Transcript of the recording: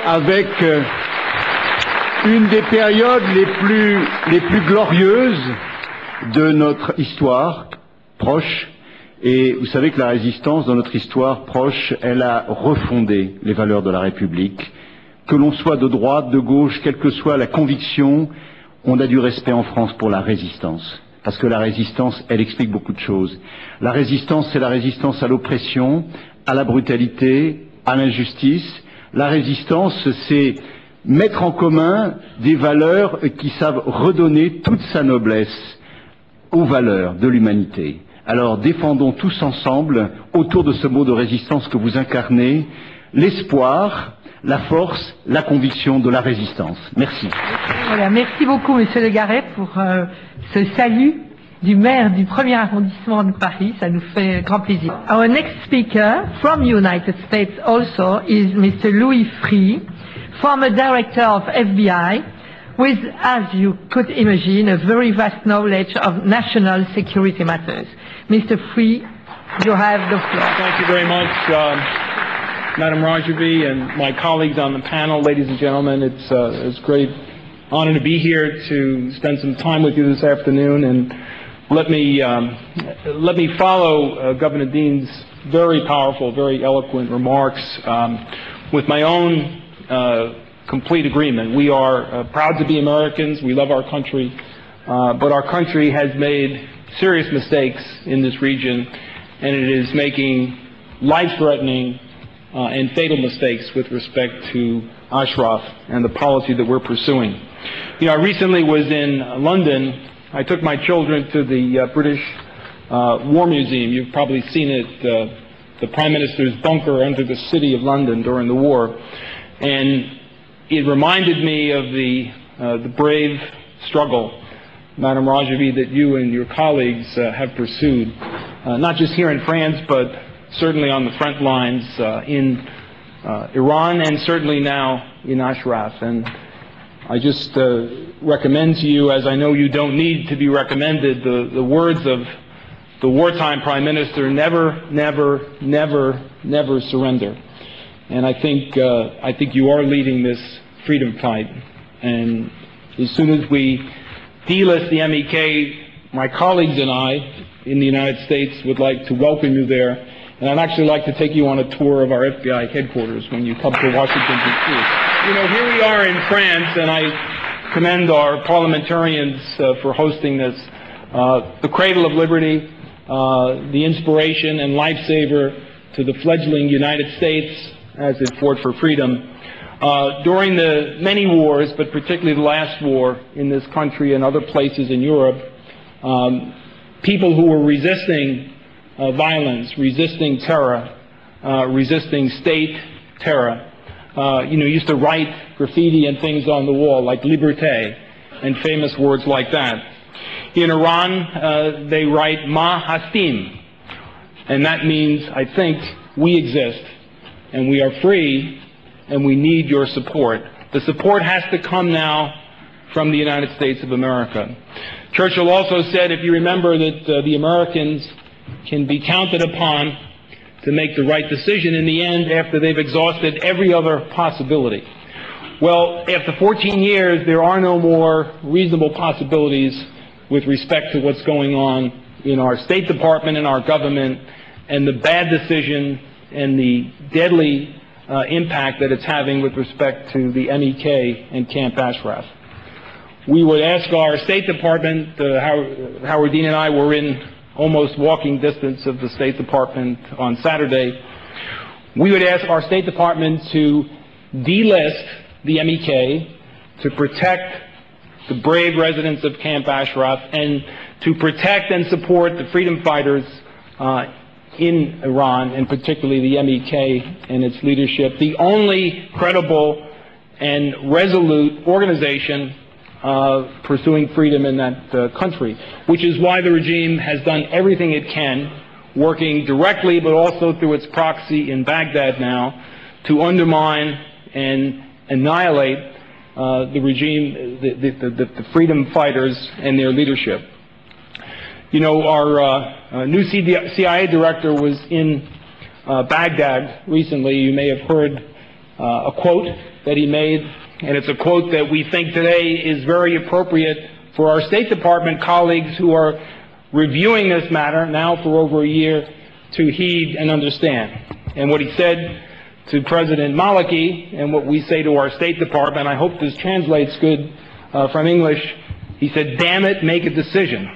avec une des périodes les plus glorieuses de notre histoire proche. Et vous savez que la résistance, dans notre histoire proche, elle a refondé les valeurs de la République. Que l'on soit de droite, de gauche, quelle que soit la conviction, on a du respect en France pour la résistance. Parce que la résistance, elle explique beaucoup de choses. La résistance, c'est la résistance à l'oppression, à la brutalité, à l'injustice. La résistance, c'est mettre en commun des valeurs qui savent redonner toute sa noblesse aux valeurs de l'humanité. Alors défendons tous ensemble, autour de ce mot de résistance que vous incarnez, l'espoir, la force, la conviction de la résistance. Merci. Voilà, merci beaucoup Monsieur Le Garret pour ce salut du maire du 1er arrondissement de Paris. Ça nous fait grand plaisir. Our next speaker from United States also is Mr. Louis Free, former director of FBI, with, as you could imagine, a very vast knowledge of national security matters. Mr. Free, you have the floor. Thank you very much, Madam Rajavi and my colleagues on the panel, ladies and gentlemen. It's a great honor to be here to spend some time with you this afternoon, and let me follow Governor Dean's very powerful, very eloquent remarks with my own complete agreement. We are proud to be Americans. We love our country, but our country has made serious mistakes in this region, and it is making life-threatening and fatal mistakes with respect to Ashraf and the policy that we're pursuing. You know, I recently was in London. I took my children to the British War Museum. You've probably seen it, the Prime Minister's bunker under the city of London during the war. And it reminded me of the brave struggle, Madam Rajavi, that you and your colleagues have pursued, not just here in France, but certainly on the front lines in Iran and certainly now in Ashraf. And I just recommend to you, as I know you don't need to be recommended, the words of the wartime Prime Minister: never, never, never, never surrender. And I think you are leading this freedom fight. And as soon as we delist the MEK, my colleagues and I in the United States would like to welcome you there. And I'd actually like to take you on a tour of our FBI headquarters when you come to Washington, D.C. You know, here we are in France, and I commend our parliamentarians for hosting this. The cradle of liberty, the inspiration and lifesaver to the fledgling United States as it fought for freedom. During the many wars, but particularly the last war in this country and other places in Europe, people who were resisting violence, resisting terror, resisting state terror, used to write graffiti and things on the wall like liberté and famous words like that. In Iran, they write ma hastim, and that means, I think, we exist and we are free and we need your support. The support has to come now from the United States of America. Churchill also said, if you remember, that the Americans can be counted upon to make the right decision in the end after they've exhausted every other possibility. Well, after 14 years, there are no more reasonable possibilities with respect to what's going on in our State Department and our government, and the bad decision and the deadly impact that it's having with respect to the MEK and Camp Ashraf. We would ask our State Department, Howard Dean and I were in almost walking distance of the State Department on Saturday. We would ask our State Department to delist the MEK, to protect the brave residents of Camp Ashraf, and to protect and support the freedom fighters in Iran, and particularly the MEK and its leadership, the only credible and resolute organization pursuing freedom in that country, which is why the regime has done everything it can, working directly but also through its proxy in Baghdad now, to undermine and annihilate the regime, the freedom fighters and their leadership. You know, our new CIA director was in Baghdad recently. You may have heard a quote that he made, and it's a quote that we think today is very appropriate for our State Department colleagues who are reviewing this matter now for over a year to heed and understand. And what he said to President Maliki, and what we say to our State Department, I hope this translates good from English, he said, "Damn it, make a decision."